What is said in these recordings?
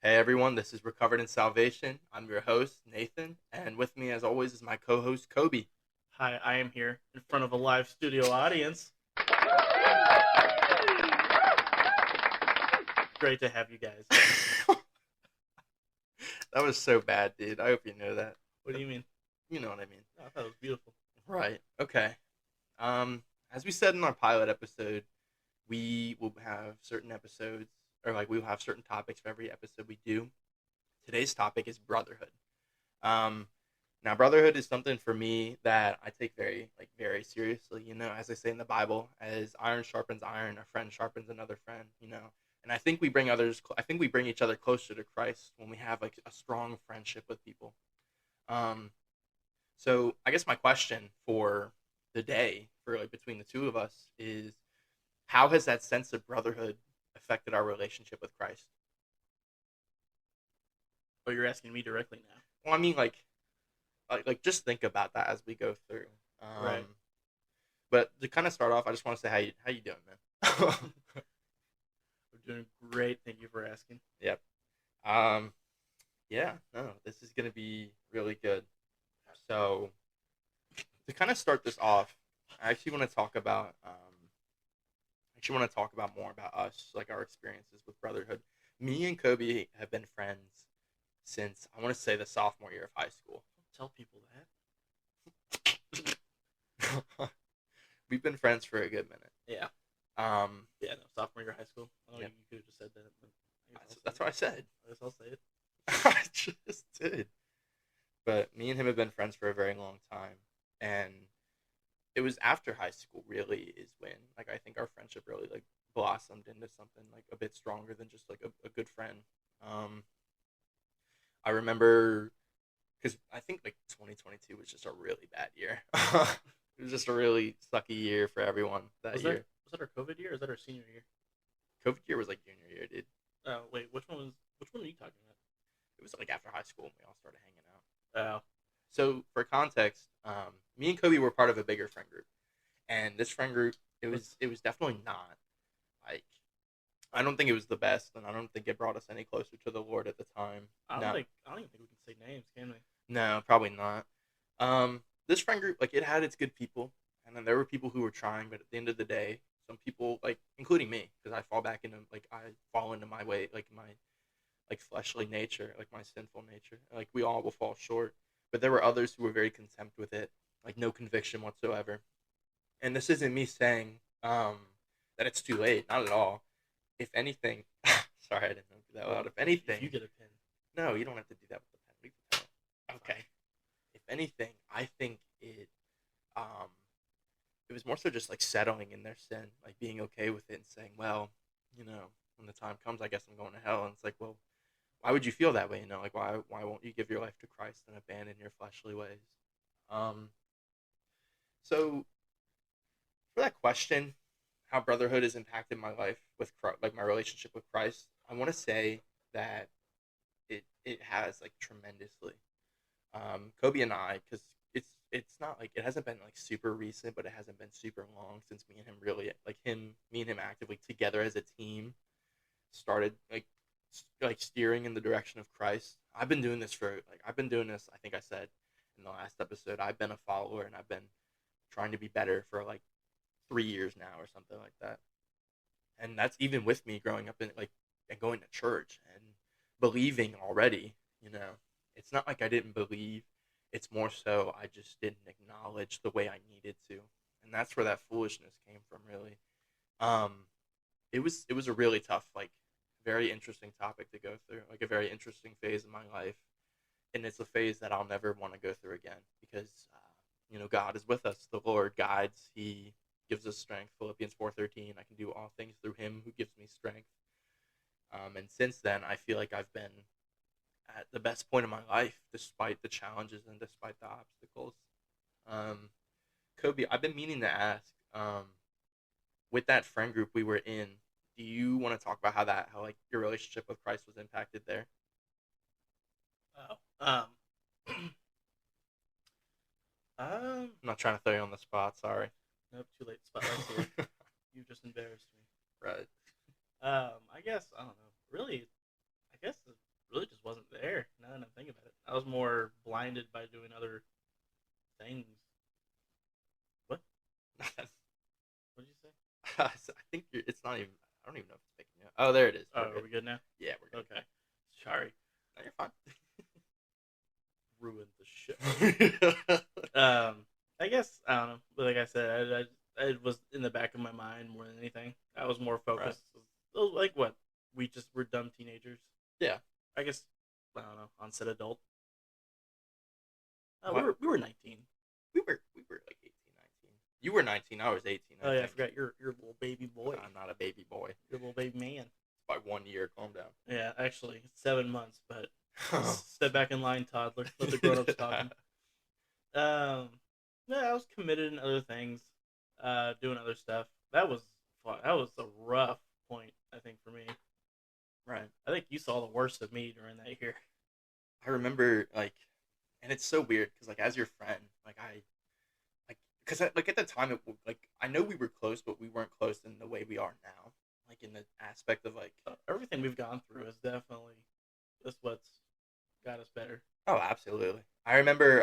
Hey everyone, this is Recovered in Salvation. I'm your host, Nathan, and with me as always is my co-host, Kobe. Hi, I am here in front of a live studio audience. Great to have you guys. That was so bad, dude. I hope you know that. What do you mean? You know what I mean. Oh, I thought it was beautiful. Right. Okay. As we said in our pilot episode, we will have certain episodes, or like we will have certain topics for every episode we do. Today's topic is brotherhood. Um, Now, brotherhood is something for me that I take very seriously. You know, as they say in the Bible, as iron sharpens iron, a friend sharpens another friend. You know, and I think we bring others. I think we bring each other closer to Christ when we have like a strong friendship with people. Um, so I guess my question for the day, for like between the two of us, is how has that sense of brotherhood affected our relationship with Christ? Oh, you're asking me directly now. Well, I mean, like just think about that as we go through. Um, Right. but to kind of start off, I just want to say how you doing, man. I'm doing great. Thank you for asking. Yep. Um, yeah. No, this is gonna be really good. So to kind of start this off, I actually want to talk about more about us, like our experiences with brotherhood. Me and Kobe have been friends since I want to say the sophomore year of high school. Don't tell people that. We've been friends for a good minute. Yeah. Um, Yeah, no, sophomore year of high school. I know yep. you could have just said that, but I guess I'll say That's it. what I said. I guess I'll say it. I just did. But me and him have been friends for a very long time, and it was after high school really is when like I think our friendship really like blossomed into something like a bit stronger than just like a good friend. Um, I remember because I think like 2022 was just a really bad year. It was just a really sucky year for everyone that Was that year. was that our COVID year or is that our senior year? COVID year was like junior year, dude. Oh wait, which one are you talking It was like after high school and we all started hanging out. about? So for context, me and Kobe were part of a bigger friend group, and this friend group Was it was definitely not like I don't think it was the best, and I don't think it brought us any closer to the Lord at the time. No, I don't even think we can say names, can we? no, probably not. This friend group, like, it had its good people, and then there were people who were trying, but at the end of the day, some people, like, including me, because I fall into my way, like my like fleshly nature, like my sinful nature. Like we all will fall short, but there were others who were very contempt with it, like no conviction whatsoever. And this isn't me saying that it's too late, not at all. If anything, sorry, I didn't know that Well, loud. If if you anything, get a pin, no, you don't have to do that with the pen. Leave the pen. fine. Okay. If anything, I think um it was more so just like settling in their sin, like being okay with it and saying, well, you know, when the time comes, I guess I'm going to hell. And it's like, well, why would you feel that way? You know, like why won't you give your life to Christ and abandon your fleshly ways? Um, so for that question, how brotherhood has impacted my life with like my relationship with Christ, I want to say that it has like tremendously. Kobe and I, because it's not like it hasn't been like super recent, but it hasn't been super long since me and him really like me and him actively together as a team started like steering in the direction of Christ. I've been doing this. I think I said in the last episode I've been a follower and I've been trying to be better for like 3 years now or something like that. And that's even with me growing up in like and going to church and believing already. You know, it's not like I didn't believe. It's more so I just didn't acknowledge the way I needed to, and that's where that foolishness came from. Really, um, it was a really tough, like, very interesting topic to go through, like a very interesting phase in my life, and it's a phase that I'll never want to go through again because you know God is with us. The Lord guides. He gives us strength. Philippians 4:13. I can do all things through Him who gives me strength. And since then, I feel like I've been at the best point of my life, despite the challenges and despite the obstacles. Um, Kobe, I've been meaning to ask. With that friend group we were in, do you want to talk about how like your relationship with Christ was impacted there? Oh. Um. I'm not trying to throw you on the spot. Sorry. Nope. Too late. Spotlight's here. You just embarrassed me. Right. I guess I don't know. Really, I guess was more blinded by doing other things. What? What did you say? I think it's not even. I don't even know if it's picking up. Oh, there it is. Oh, We're are good. we good now? Yeah, we're good. Okay. Sorry, No, you're fine. ruined the show. I guess I don't know. But like I said, I it was in the back of my mind more than anything. I was more Right. focused. Like what? We just were dumb teenagers. Yeah. I guess I don't know. Onset adult. What? We were 19. We were like 18, 19. You were 19. I was 18. Oh I yeah, I think. forgot you're a little baby boy. I'm not a baby boy. You're a little baby man. By 1 year. Calm down. Yeah, actually, it's 7 months. But step back in line, toddler. Let the grown-ups talking. Um, yeah, I was committed in other things, doing other stuff. That was fun. That was a rough point, I think, for me. Right. I think you saw the worst of me during that year. I remember like, and it's so weird because like as your friend, like I, like, because like at the time it like I know we were close, but we weren't close in the way we are now. Like in the aspect of like, Everything we've gone through is definitely that's what's got us better. oh, absolutely. I remember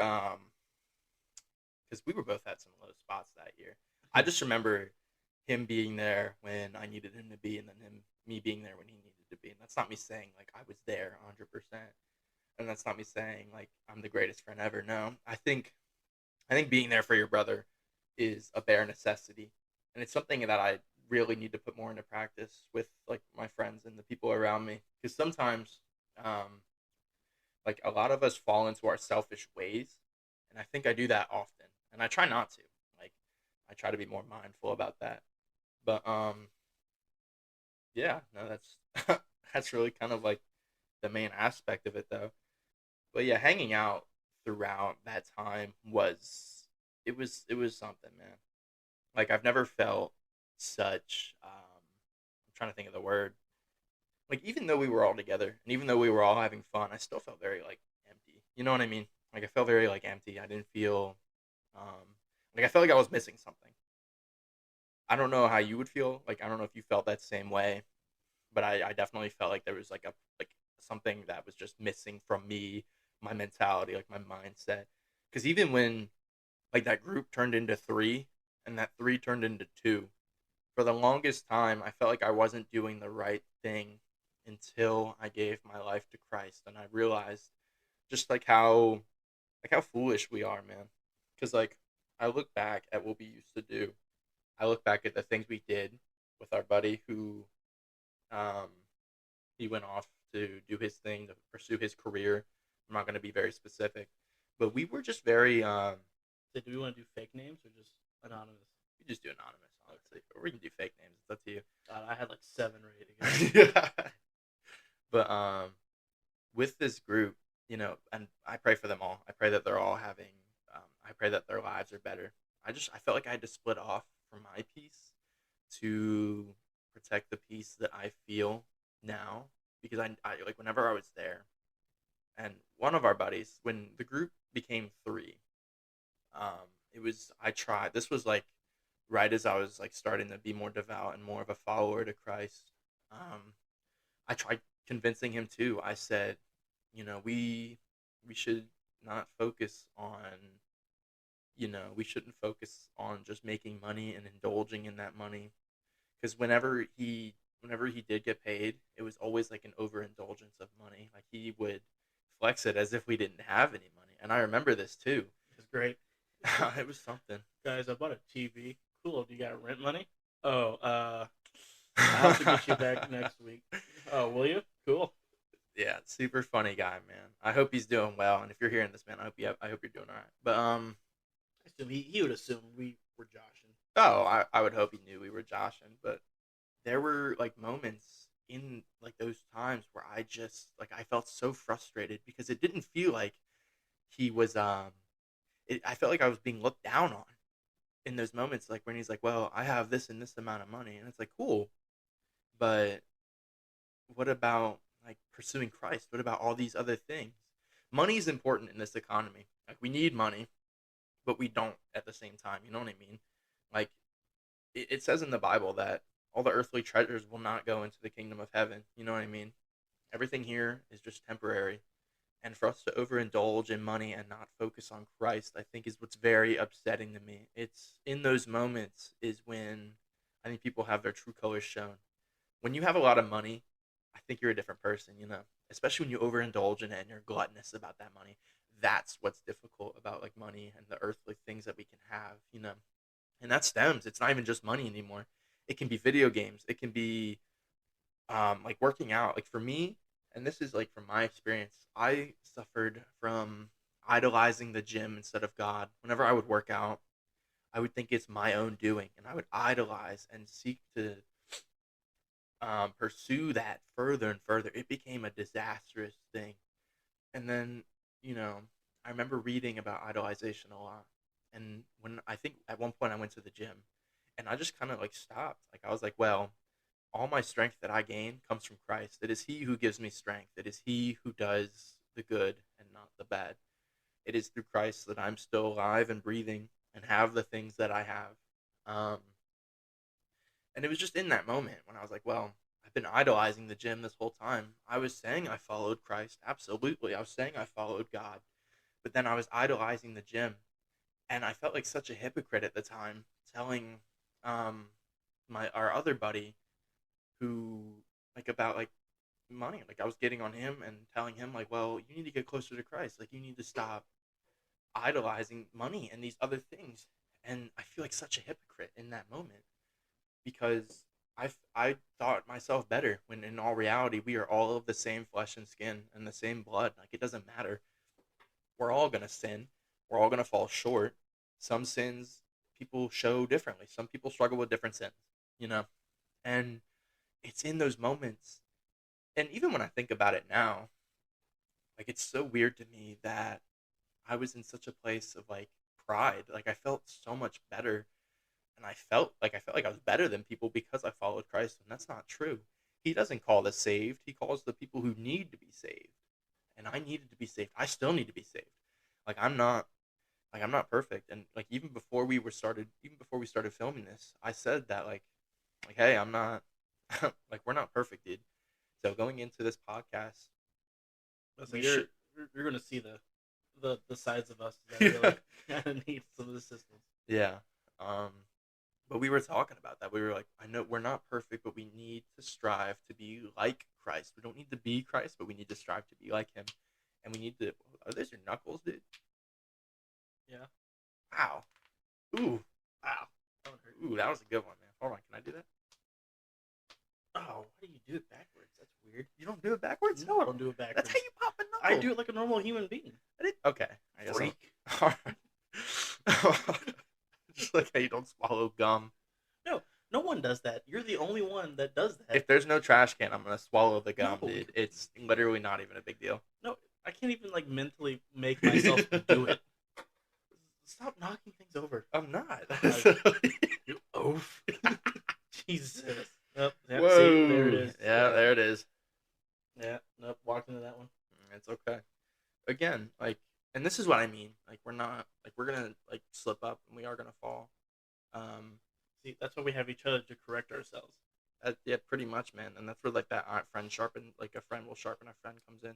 because we were both at some low spots that year. I just remember him being there when I needed him to be, and then me being there when he needed to be. And that's not me saying like I was there 100%, and that's not me saying like I'm the greatest friend ever. No, I think being there for your brother is a bare necessity, and it's something that I really need to put more into practice with like my friends and the people around me. Because sometimes, like a lot of us fall into our selfish ways, and I think I do that often, and I try not to. Like I try to be more mindful about that. But yeah, no, that's that's really kind of like the main aspect of it, though. But yeah, hanging out throughout that time was something, man. Like I've never felt such. I'm trying to think of the word. Like even though we were all together and even though we were all having fun, I still felt very like empty. You know what I mean? Like I felt very like empty. I didn't feel um, like I felt like I was missing something. I don't know how you would feel. Like I don't know if you felt that same way, but I definitely felt like there was like something that was just missing from me, my mentality, like my mindset. Because even when like that group turned into three, and that three turned into two, for the longest time, I felt like I wasn't doing the right thing until I gave my life to Christ, and I realized just like how foolish we are, man. Because like I look back at what we used to do. I look back at the things we did with our buddy who um, he went off to do his thing to pursue his career. I'm not going to be very specific, but we were just very. So do we want to do fake names or just anonymous? We just do anonymous, honestly, or we can do fake names. It's up to you. God, I had like 7 ready to go. Yeah. But with this group, and I pray for them all. I pray that they're all having. I pray that their lives are better. I felt like I had to split off from my peace to protect the peace that I feel now because I like whenever I was there, and one of our buddies when the group became three, it was I tried. This was like right as I was like starting to be more devout and more of a follower to Christ. Um, I tried convincing him too. I said, we should not focus on, we shouldn't focus on just making money and indulging in that money because whenever he did get paid, it was always like an overindulgence of money. Like he would flex it as if we didn't have any money. And I remember this too. It's great. It was something. Guys, I bought a TV. Cool. Do you got rent money? Oh, I'll have to get you back next week. Oh, will you? Cool. Yeah, super funny guy, man. I hope he's doing well. And if you're hearing this, man, I hope you're doing all right. But I assume he would assume we were joshing. oh, I would hope he knew we were joshing. But there were like moments in like those times where I just like I felt so frustrated because it didn't feel like he was I felt like I was being looked down on in those moments, like when he's like, well, I have this and this amount of money, and it's like cool, but what about like pursuing Christ? What about all these other things? Money is important in this economy. Like we need money, but we don't at the same time. You know what I mean? Like it says in the Bible that all the earthly treasures will not go into the kingdom of heaven. You know what I mean? Everything here is just temporary. And for us to overindulge in money and not focus on Christ, I think is what's very upsetting to me. It's in those moments is when I think people have their true colors shown. When you have a lot of money, I think you're a different person, especially when you overindulge in it and you're gluttonous about that money. That's what's difficult about like money and the earthly things that we can have. And that stems, it's not even just money anymore. It can be video games. It can be like working out. Like for me, and this is like from my experience, I suffered from idolizing the gym instead of God. Whenever I would work out, I would think it's my own doing, and I would idolize and seek to pursue that further and further. It became a disastrous thing. And then, you know, I remember reading about idolization a lot. And when I think at one point I went to the gym and I just kind of like stopped. Like I was like, well, all my strength that I gain comes from Christ. It is He who gives me strength. It is He who does the good and not the bad. It is through Christ that I'm still alive and breathing and have the things that I have. Um, and it was just in that moment when I was like, well, I've been idolizing the gym this whole time. I was saying I followed Christ. Absolutely. I was saying I followed God. But then I was idolizing the gym. And I felt like such a hypocrite at the time telling um, our other buddy who like about like money. Like I was getting on him and telling him like, well, you need to get closer to Christ. Like you need to stop idolizing money and these other things. And I feel like such a hypocrite in that moment because I thought myself better when in all reality we are all of the same flesh and skin and the same blood. Like it doesn't matter. We're all gonna sin. We're all gonna fall short. Some sins people show differently. Some people struggle with different sins, you know? And it's in those moments. And even when I think about it now, like it's so weird to me that I was in such a place of like pride. Like I felt so much better and I felt like I was better than people because I followed Christ, and that's not true. He doesn't call the saved. He calls the people who need to be saved. And I needed to be saved. I still need to be saved. Like I'm not perfect. And like even before we started filming this, I said that like hey, I'm not like we're not perfect, dude. So going into this podcast, So we should you're gonna see the sides of us that really kind of need some assistance. yeah. Um but we were talking about that. We were like, I know we're not perfect, but we need to strive to be like Christ. We don't need to be Christ, but we need to strive to be like Him. And we need to. Are those your knuckles, dude? Yeah. Wow. Ooh. Wow. That would hurt. Ooh, that was a good one, man. Hold on, can I do that? Oh, why do you do it backwards? That's weird. You don't do it backwards? No, I don't do it backwards. That's how you pop a knuckle. I do it like a normal human being. Okay. I guess Freak. All right. Just like how you don't swallow gum. No, no one does that. You're the only one that does that. If there's no trash can, I'm gonna swallow the gum, No. dude. It's literally not even a big deal. No, I can't even like mentally make myself do it. Stop knocking things over. I'm not. You oaf. Jesus. Nope. Yep, Whoa. see, there it is. Yeah, there it is. Yeah. Nope. Walked into that one. It's okay. Again, like, and this is what I mean. Like, we're not like we're gonna like slip up and we are gonna fall. See, that's why we have each other to correct ourselves. Yeah, pretty much, man. And that's where like that friend sharpen, like a friend will sharpen a friend comes in.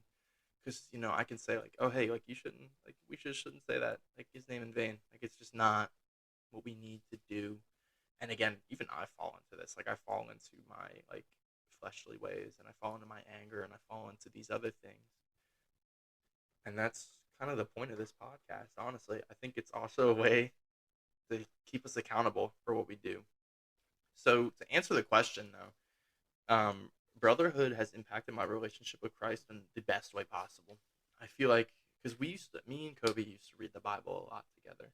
Because I can say like, oh hey, like you shouldn't, like we shouldn't say that, like his name in vain. Like it's just not what we need to do. And again, even I fall into this. Like I fall into my like fleshly ways, and I fall into my anger, and I fall into these other things. And that's kind of the point of this podcast. Honestly, I think it's also a way to keep us accountable for what we do. So to answer the question though, Brotherhood has impacted my relationship with Christ in the best way possible. I feel like because me and Kobe used to read the Bible a lot together.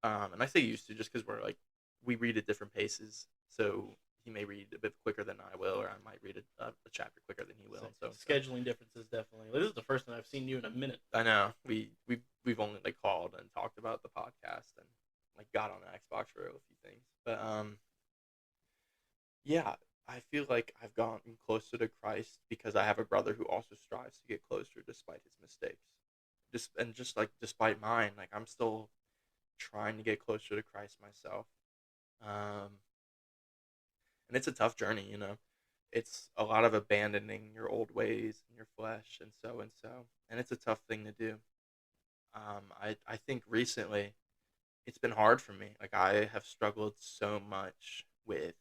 And I say used to just because we read at different paces. So he may read a bit quicker than I will, or I might read a chapter quicker than he will. So scheduling differences definitely. This is the first time I've seen you in a minute. I know we've only like called and talked about the podcast and like got on the Xbox for a few things, but yeah, I feel like I've gotten closer to Christ because I have a brother who also strives to get closer despite his mistakes. Just like despite mine, like I'm still trying to get closer to Christ myself. And it's a tough journey. it's a lot of abandoning your old ways and your flesh and so and so, and it's a tough thing to do. I think recently it's been hard for me. Like I have struggled so much with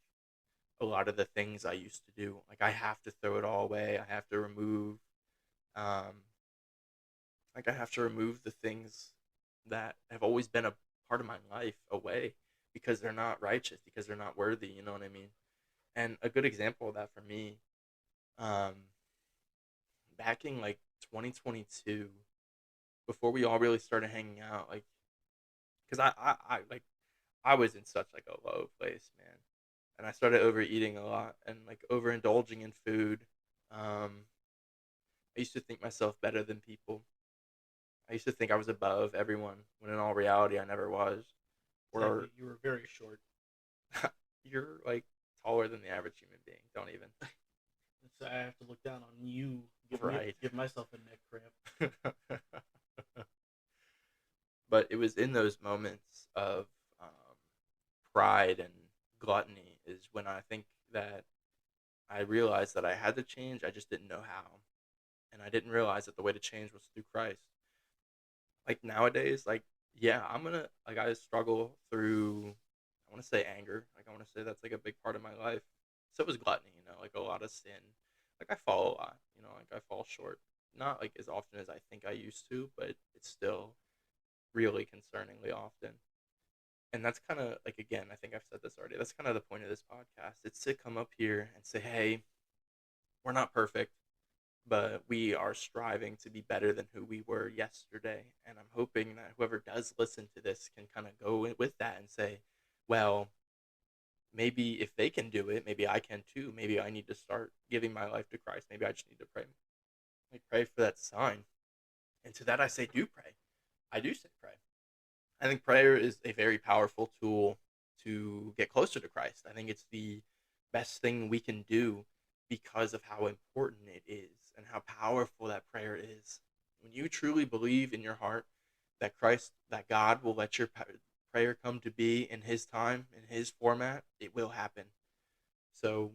a lot of the things I used to do. Like I have to throw it all away. I have to remove, um, like I have to remove the things that have always been a part of my life away because they're not righteous, because they're not worthy. You know what I mean? And a good example of that for me, um, back in like 2022, before we all really started hanging out, like, because I was in such like a low place, man, and I started overeating a lot and like overindulging in food. Um, I used to think myself better than people. I used to think I was above everyone when in all reality I never was. Or Exactly. You were very short. you're like taller than the average human being. Don't even. So I have to look down on you. Right. Give myself a neck cramp. But it was in those moments of um, pride and gluttony is when I think that I realized that I had to change. I just didn't know how, and I didn't realize that the way to change was through Christ. Like nowadays, like yeah, I'm gonna like I struggle through. I want to say anger. Like I want to say that's like a big part of my life. So was gluttony. You know, like a lot of sin. Like I fall a lot. You know, like I fall short. Not like as often as I think I used to, but it's still really concerningly often. And that's kind of like again, I think I've said this already. That's kind of the point of this podcast. It's to come up here and say, "Hey, we're not perfect, but we are striving to be better than who we were yesterday." And I'm hoping that whoever does listen to this can kind of go with that and say, "Well, maybe if they can do it, maybe I can too. Maybe I need to start giving my life to Christ. Maybe I just need to pray, like pray for that sign." And to that I say, do pray. I do say pray. I think prayer is a very powerful tool to get closer to Christ. I think it's the best thing we can do because of how important it is and how powerful that prayer is. When you truly believe in your heart that Christ, that God will let your prayer come to be in His time, in His format, it will happen. So,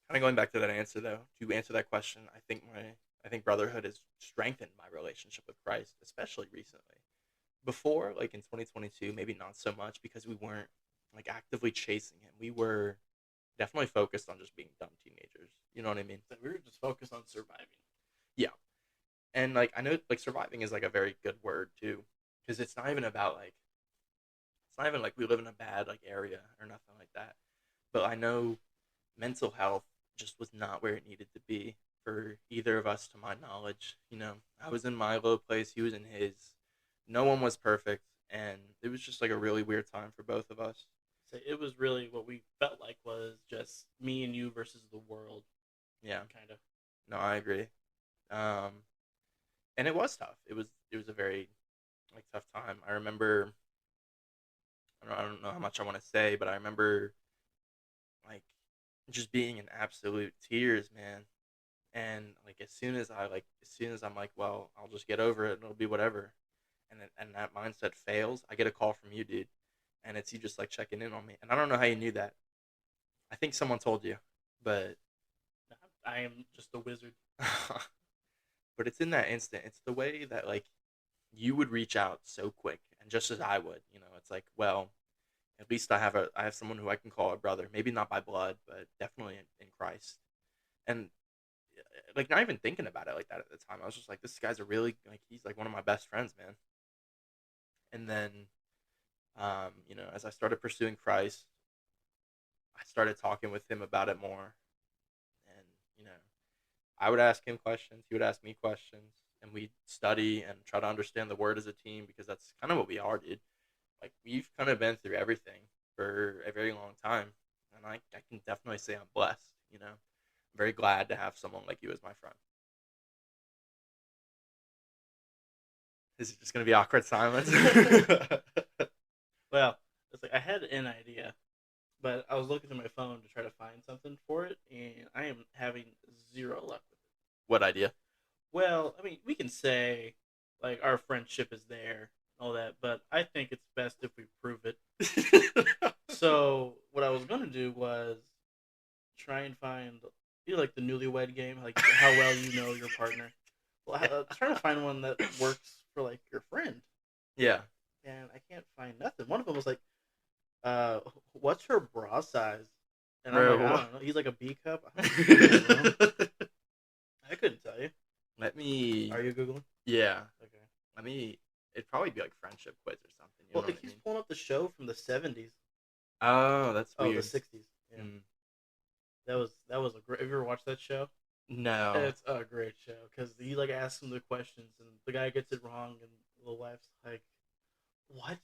kind of going back to that answer though, to answer that question, I think brotherhood has strengthened my relationship with Christ, especially recently. Before, like in 2022, maybe not so much because we weren't like actively chasing him. We were definitely focused on just being dumb teenagers. You know what I mean? So we were just focused on surviving. Yeah. And like I know like surviving is like a very good word too, because it's not even like we live in a bad like area or nothing like that. But I know mental health just was not where it needed to be for either of us, to my knowledge. You know, I was in my low place, he was in his. No one was perfect, and it was just like a really weird time for both of us. So it was really what we felt like was just me and you versus the world, Yeah, kind of. no, I agree. Um, and it was tough. It was a very like tough time. I remember. I don't know how much I want to say, but I remember like just being in absolute tears, man. And like as soon as I'm like, well, I'll just get over it and it'll be whatever. And that mindset fails, I get a call from you, dude, and it's you just like checking in on me. And I don't know how you knew that. I think someone told you, but I am just a wizard. but it's in that instant. It's the way that like you would reach out so quick, and just as I would, you know, it's like, well, at least I have someone who I can call a brother. Maybe not by blood, but definitely in Christ. And like not even thinking about it like that at the time. I was just like, this guy's a really like he's like one of my best friends, man. And then, you know, as I started pursuing Christ, I started talking with him about it more, and you know, I would ask him questions, he would ask me questions, and we'd study and try to understand the Word as a team because that's kind of what we are, dude. Like we've kind of been through everything for a very long time, and I can definitely say I'm blessed. You know, I'm very glad to have someone like you as my friend. Is it just gonna be awkward silence? Well, it's like I had an idea, but I was looking through my phone to try to find something for it, and I am having zero luck with it. What idea? Well, I mean, we can say like our friendship is there, all that, but I think it's best if we prove it. So what I was gonna do was try and find You know, like the newlywed game, like how well you know your partner. Well, Yeah. I'm trying to find one that works for like your friend, Yeah. and I can't find nothing. One of them was like, uh, "What's her bra size?" And I'm like, I Bro. don't know. He's like a B cup. I don't know. I couldn't tell you. Let me. Are you googling? Yeah. Okay. Let me. It'd probably be like friendship quiz or something. You Well, know it what I keeps mean? pulling up the show from the '70s. Oh, that's Oh, the weird. '60s. Yeah, Mm. that was a great. Have you ever watched that show? No. It's a great show because he like asks him the questions and the guy gets it wrong and the wife's like, "What?"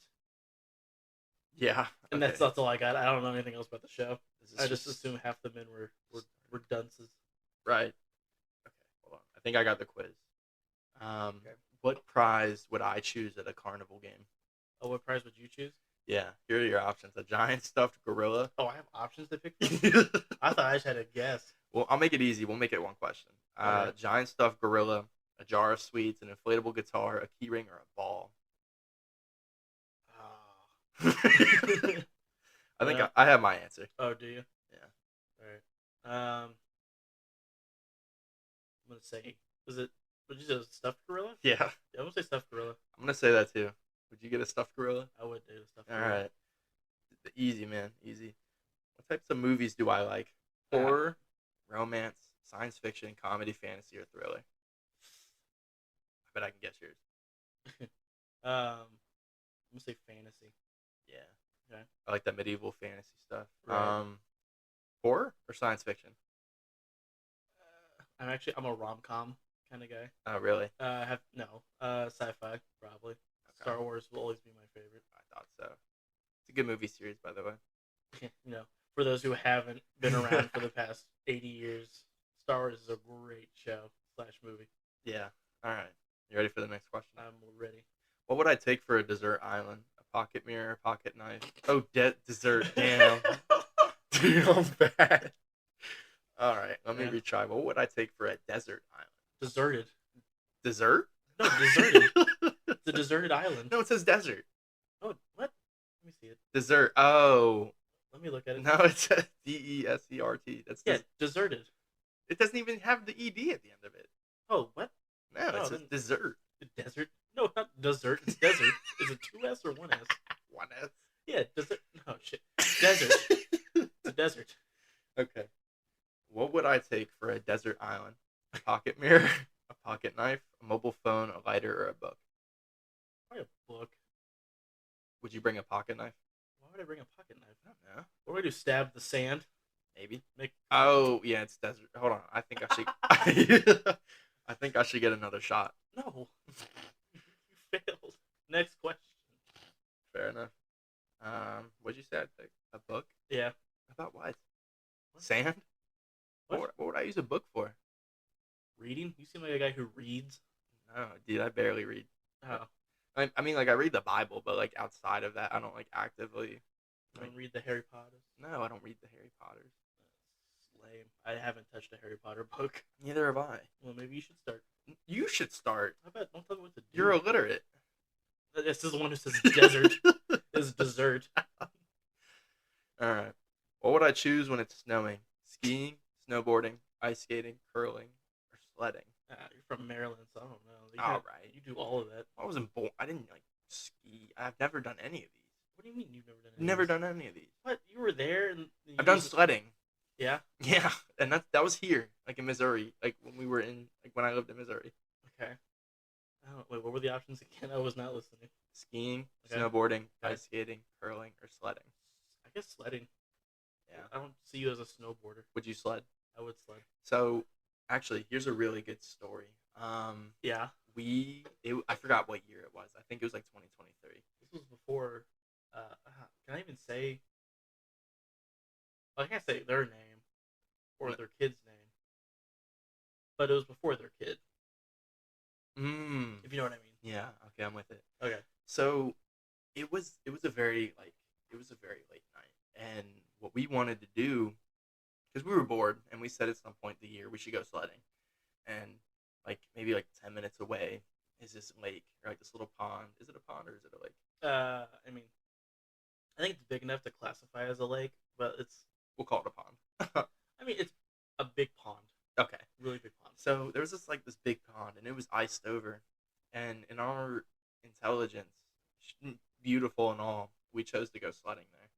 Yeah. And Okay. that's all I got. I don't know anything else about the show. This I is just just assume half the men were dunces. right. Okay. Hold on. I think I got the quiz. Um, Okay. what prize would I choose at a carnival game? Oh, what prize would you choose? Yeah. Here are your options: a giant stuffed gorilla. Oh, I have options to pick from. I thought I just had a guess. Well, I'll make it easy. We'll make it one question. Okay. Giant stuffed gorilla, a jar of sweets, an inflatable guitar, a keyring, or a ball. Oh. I think I have my answer. Oh, do you? Yeah. All right. I'm gonna say, was it? Would you say stuffed gorilla? Yeah. Yeah, I'm gonna say stuffed gorilla. I'm gonna say that too. Would you get a stuffed gorilla? I would do stuffed All gorilla. right. Easy, man. Easy. What types of movies do I like? Ah. Horror, romance, science fiction, comedy, fantasy, or thriller? I bet I can guess yours. I'm gonna say fantasy. Yeah. Okay. I like that medieval fantasy stuff. Right. Horror or science fiction? I'm a rom com kind of guy. Oh, really? I have no sci-fi probably. Okay. Star Wars will always be my favorite. I thought so. It's a good movie series, by the way. You know, for those who haven't been around for the past 80 years, Star Wars is a great show slash movie. Yeah. All right. You ready for the next question? I'm ready. What would I take for a desert island? A pocket mirror, a pocket knife. Oh, dessert. Damn. Dude, I'm bad. All right. Let me Yeah. retry. What would I take for a desert island? Deserted. Dessert? No, deserted. It's a deserted island. No, it says desert. Oh, what? Let me see it. Dessert. Oh. Let me look at it. No, it says DESERT. That's Yeah, deserted. It doesn't even have the ED at the end of it. Oh, what? No, Oh, it says then- dessert. Desert? No, not desert. It's desert. Is it 2S or 1S? One S. Yeah, desert. No, shit. Desert. It's a desert. Okay. What would I take for a desert island? A pocket mirror, a pocket knife, a mobile phone, a lighter, or a book? Probably a book. Would you bring a pocket knife? Why would I bring a pocket knife? I don't know. What do I do? Stab the sand? Maybe. Make. Oh, yeah, it's desert. Hold on. I think I should. I think I should get another shot. No. You failed. Next question. Fair enough. What'd you say? I'd pick? A book? Yeah. About what? Sand? What? What would I use a book for? Reading? You seem like a guy who reads. No, dude, I barely read. Oh. I mean, like I read the Bible, but like outside of that, I don't like actively. You don't read the Harry Potters? No, I don't read the Harry Potters. That's lame. I haven't touched a Harry Potter book. Neither have I. Well, maybe you should start. You should start. How about don't tell me what to do? You're illiterate. This is the one who says desert. Is dessert. All right. What would I choose when it's snowing? Skiing, snowboarding, ice skating, curling, or sledding? You're from Maryland, so I don't know. All right. You do all of that. I wasn't born. I didn't like ski. I've never done any of these. What do you mean you've never done? Any Never of these? done any of these. What? You were there and I've done sledding. Yeah. Yeah, and that was here, like in Missouri, like when we were in, like when I lived in Missouri. Okay. I don't, wait, what were the options again? I was not listening. Skiing, Okay. snowboarding, Okay. ice skating, curling, or sledding. I guess sledding. Yeah. I don't see you as a snowboarder. Would you sled? I would sled. So, actually, here's a really good story. Yeah. I forgot what year it was. I think it was like 2023. This was before. Can I even say? Well, I can't say their name or their kid's name, but it was before their kid. If you know what I mean. Yeah. Okay, I'm with it. Okay. So, it was a very late night, and what we wanted to do, because we were bored, and we said at some point in the year we should go sledding, and like maybe like 10 minutes away is this lake or like this little pond. Is it a pond or is it a lake? I mean, I think it's big enough to classify as a lake, but it's. We'll call it a pond. I mean, it's A big pond, Okay. really big pond. So there was this big pond, and it was iced over, and in our intelligence, beautiful and all, we chose to go sledding there.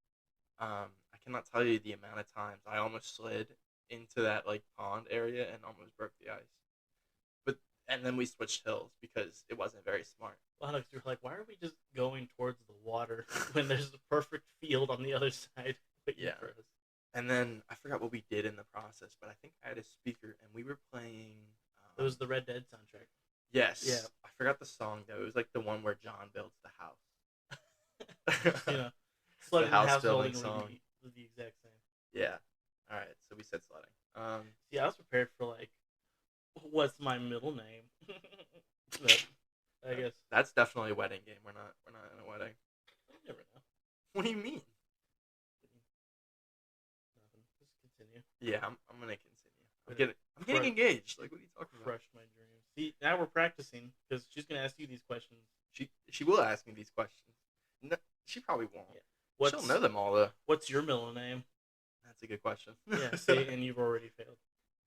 I cannot tell you the amount of times I almost slid into that like pond area and almost broke the ice. But and then we switched hills because it wasn't very smart. Well, no, you're like, why are we just going towards the water when there's a perfect field on the other side waiting Yeah. for us? And then I forgot what we did in the process, but I think I had a speaker and we were playing. It was the Red Dead soundtrack. Yes. Yeah. I forgot the song though. It was like the one where John builds the house. You know, sledding house house building building song. would be the exact same. Yeah. All right. So we said sledding. Yeah, I was prepared for like, what's my middle name? But I guess That's definitely a wedding game. We're not in a wedding. you never know. What do you mean? Nothing. Just continue. Yeah, I'm gonna continue. But I'm getting engaged. Like, what are you talking about? Crushed my dreams. See, now we're practicing because she's gonna ask you these questions. She will ask me these questions. No, she probably won't. Yeah. She'll know them all though. What's your middle name? That's a good question. Yeah. See, and you've already failed.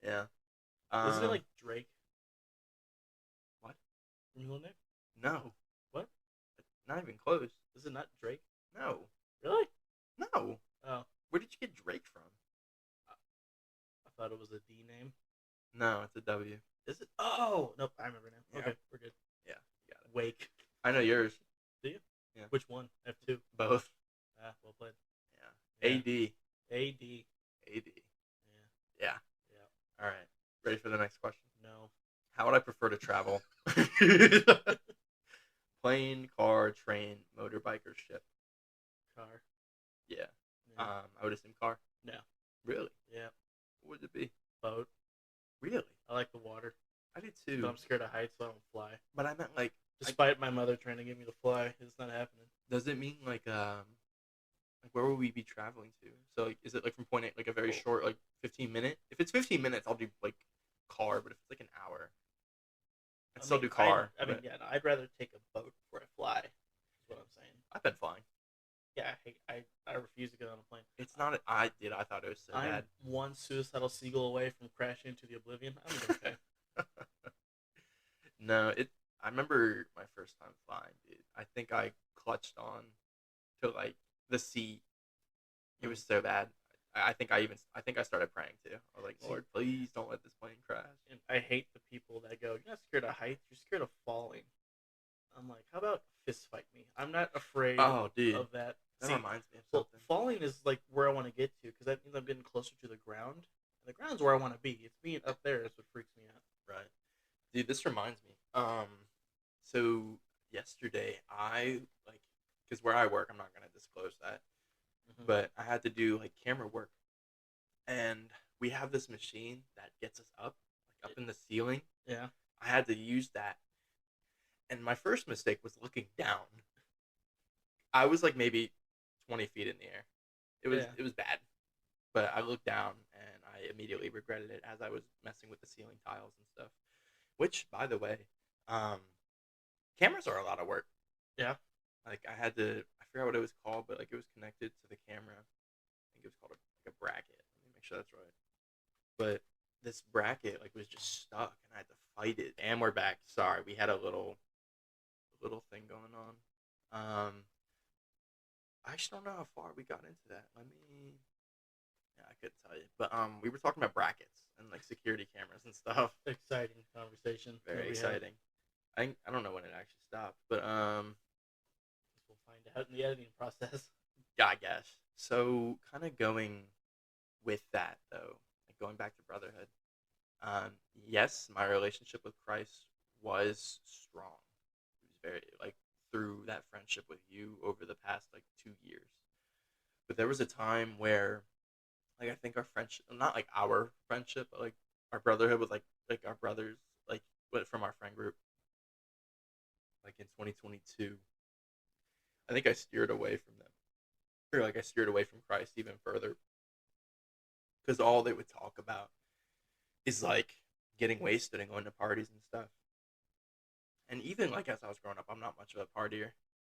Yeah. Isn't it like Drake? What? Your middle name? No. What? Not even close. Is it not Drake? No. Really? No. Oh, Where did you get Drake from? I thought it was a D name. No, it's a W. Is it? Oh, nope. I remember now. Yeah. Okay, we're good. Yeah, you got it. Wake. I know yours. Do you? Yeah. Which one? I have two. Both. Ah, well played. Yeah. Yeah. AD. AD. AD. Yeah. Yeah. Yeah. All right. Ready for the next question? No. How would I prefer to travel? Plane, car, train, motorbike, or ship? Car. Yeah. Yeah. I would assume car. No. Really? Yeah. What would it be? Boat. Really? I like the water, I did but too. I'm scared of heights, so I don't fly. But I meant like, Despite my mother trying to get me to fly, it's not happening. does it mean like where would we be traveling to? So like, is it like from point A, like a very short, like 15 minute? If it's 15 minutes, I'll do like car. But if it's like an hour, I'd still do car. I mean, yeah, no, I'd rather take a boat before I fly. Is what I'm saying. I've been flying. Yeah, I refuse to get on a plane. It's not. I did. I thought it was so I'm bad. one suicidal seagull away from crashing into the oblivion. I'm okay. No, I remember my first time flying, dude. I think I clutched on to like the seat. It was so bad. I think I started praying too. I was like, Lord, please don't let this plane crash. And I hate the people that go, "You're not scared of heights. You're scared of falling." I'm like, how about fist fight me? I'm not afraid Oh, dude, of that. that See, reminds me of well, something. falling is like where I want to get to because that means I'm getting closer to the ground. And the ground's where I want to be. It's being up there is what freaks me out. Right, dude. This reminds me. So yesterday I like because where I work, I'm not gonna disclose that, Mm-hmm. but I had to do like camera work, and we have this machine that gets us up, like up in the ceiling. Yeah. I had to use that, and my first mistake was looking down. I was like maybe 20 feet in the air. It was bad, but I looked down and I immediately regretted it as I was messing with the ceiling tiles and stuff. Which, by the way, cameras are a lot of work. Yeah. Like I forgot what it was called, but like it was connected to the camera. I think it was called like a bracket. Let me make sure that's right. But this bracket like was just stuck, and I had to fight it. And we're back. Sorry, we had a little thing going on. I actually don't know how far we got into that. Yeah, I couldn't tell you. But we were talking about brackets and like security cameras and stuff. Exciting conversation. Very exciting. I don't know when it actually stopped, but We'll find out in the editing process. yeah, I guess. So kind of going with that though, like going back to Brotherhood. Yes, my relationship with Christ was strong. It was very like through that friendship with you over the past like 2 years. But there was a time where like I think our friendship, not like our friendship, but like our brotherhood with like our brothers, like from our friend group, like in 2022. I think I steered away from them, or like I steered away from Christ even further, because all they would talk about is like getting wasted and going to parties and stuff. And even like as I was growing up, I'm not much of a partier,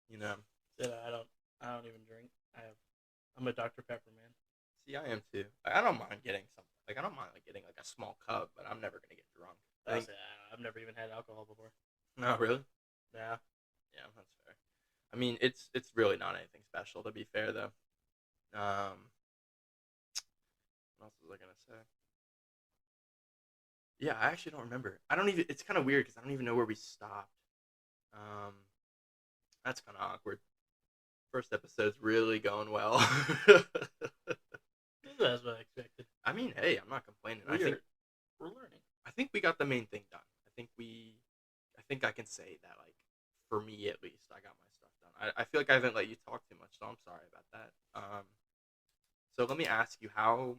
you know. So I don't even drink. I'm a Dr. Pepper man. See, I am too. I don't mind getting something. Like I don't mind like getting like a small cup, but I'm never gonna get drunk. I think. Say, I've never even had alcohol before. No, really. Yeah. Yeah, that's fair. I mean, it's really not anything special to be fair though. What else was I gonna say? Yeah, I actually don't remember. I don't even. It's kind of weird because I don't even know where we stopped. Um, that's kind of awkward. First episode's really going well. That's what I expected. I mean, hey, I'm not complaining. We're learning. I think we got the main thing done. I think I can say that like for me at least, I got my stuff done. I feel like I haven't let you talk too much, so I'm sorry about that. So let me ask you how.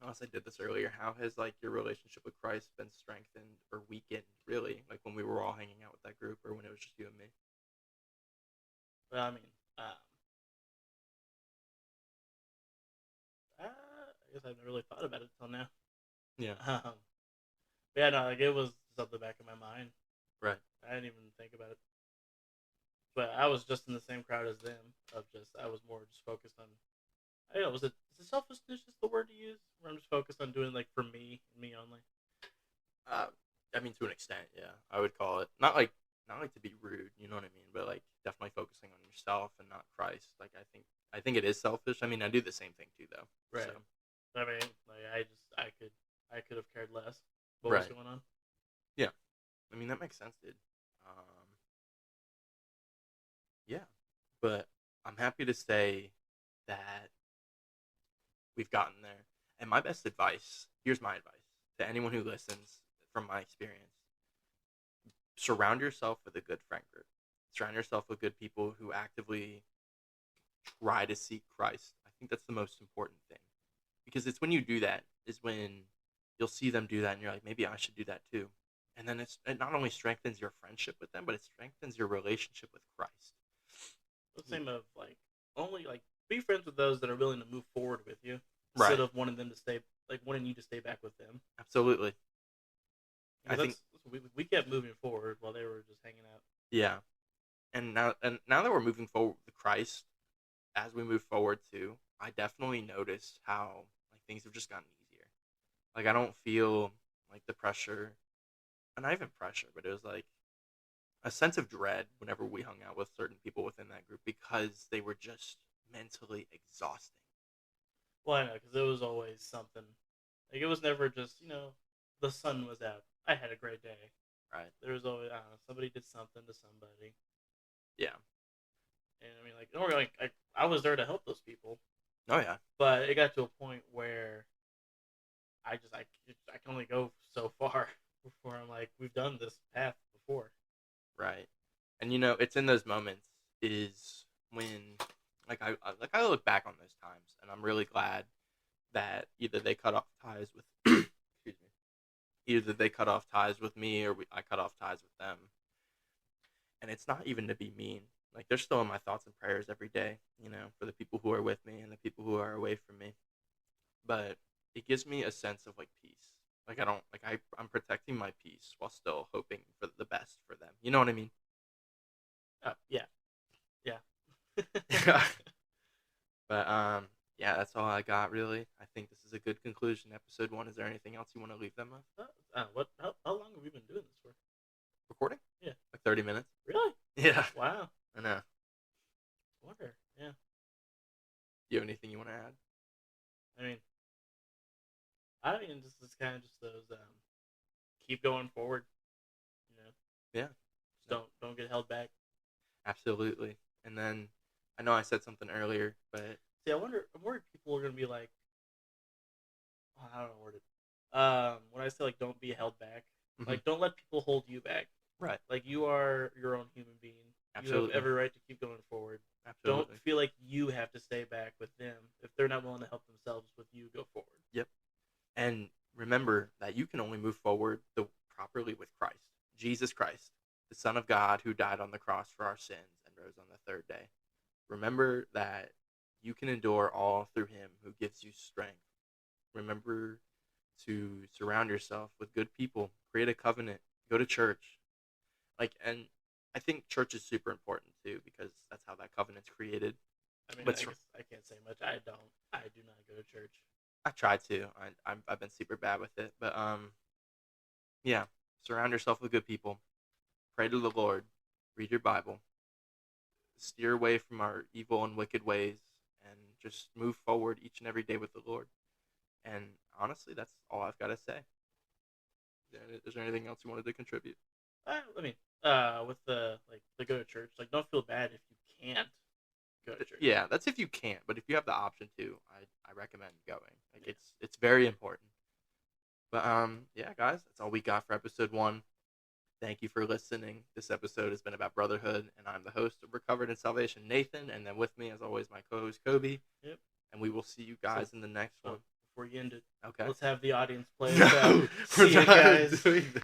Unless I did this earlier, how has like your relationship with Christ been strengthened or weakened? Really, like when we were all hanging out with that group, or when it was just you and me? Well, I mean, I guess I haven't really thought about it until now. Yeah. But yeah, no, like it was just up the back of my mind. Right. I didn't even think about it. But I was just in the same crowd as them. I was more just focused on. I don't know. Is it selfishness just the word to use? Where I'm just focused on doing like for me and me only. Uh, I mean, to an extent, yeah, I would call it not like to be rude, you know what I mean, but like definitely focusing on yourself and not Christ. Like I think it is selfish. I mean, I do the same thing too, though. Right. So I mean, like I could have cared less what was right, going on. yeah. I mean, that makes sense, dude. Um, yeah, but I'm happy to say that we've gotten there. And my best advice, here's my advice to anyone who listens from my experience: surround yourself with a good friend group. Surround yourself with good people who actively try to seek Christ. I think that's the most important thing because it's when you do that is when you'll see them do that and you're like, maybe I should do that too. And then it not only strengthens your friendship with them, but it strengthens your relationship with Christ. The same of like only like be friends with those that are willing to move forward with you instead Right. of wanting them to stay like wanting you to stay back with them. Absolutely. I Because think we kept moving forward while they were just hanging out. yeah. And now that we're moving forward with Christ, as we move forward too, I definitely noticed how like things have just gotten easier. Like I don't feel like the pressure, and not even pressure, but it was like a sense of dread whenever we hung out with certain people within that group because they were just mentally exhausting. Well, I know because it was always something. Like it was never just the sun was out. I had a great day. Right. There was always I don't know somebody did something to somebody, Yeah. and I mean like don't worry, like I was there to help those people, Oh yeah. but it got to a point where I can only go so far before I'm like we've done this path before. Right. And it's in those moments is when like I look back on those times and I'm really glad that either they cut off ties with excuse me, either they cut off ties with me or I cut off ties with them. And it's not even to be mean. Like they're still in my thoughts and prayers every day, for the people who are with me and the people who are away from me. But it gives me a sense of like peace. Like I don't like I'm protecting my peace while still hoping for the best for them. You know what I mean? Yeah, yeah. But yeah, that's all I got really. I think this is a good conclusion. Episode 1. Is there anything else you want to leave them with? What? How long have we been doing this for? Recording? Yeah, Like 30 minutes. really? Yeah. Wow. I know. Wonder. Yeah. You have anything you want to add? I mean, this is kind of just those keep going forward. Yeah. Just don't get held back. Absolutely. And then I know I said something earlier, but See, I'm worried people are gonna be like, oh, I don't know word it. When I say like, don't be held back, mhm. like, don't let people hold you back. Right. Like, you are your own human being. Absolutely. You have every right to keep going forward. Absolutely. Don't feel like you have to stay back with them if they're not willing to help themselves with you go forward. Yep. And remember that you can only move forward properly with Christ, Jesus Christ, the Son of God who died on the cross for our sins and rose on the third day. Remember that you can endure all through him who gives you strength. Remember to surround yourself with good people, create a covenant, go to church. And I think church is super important too because that's how that covenant's created. I mean, But I guess I can't say much. I do not go to church. I try to. I've been super bad with it, but yeah. Surround yourself with good people. Pray to the Lord. Read your Bible. Steer away from our evil and wicked ways, and just move forward each and every day with the Lord. And honestly, that's all I've got to say. Is there anything else you wanted to contribute? I mean, with the go to church, like don't feel bad if you can't go to church. Yeah, that's if you can't, but if you have the option to, I recommend going. Like it's very important. But yeah, guys, that's all we got for episode 1. Thank you for listening. This episode has been about brotherhood, and I'm the host of Recovered in Salvation, Nathan, and then with me, as always, my co-host Kobe. Yep. And we will see you guys in the next one. Before you end it, Okay. let's have the audience play. No, See you guys.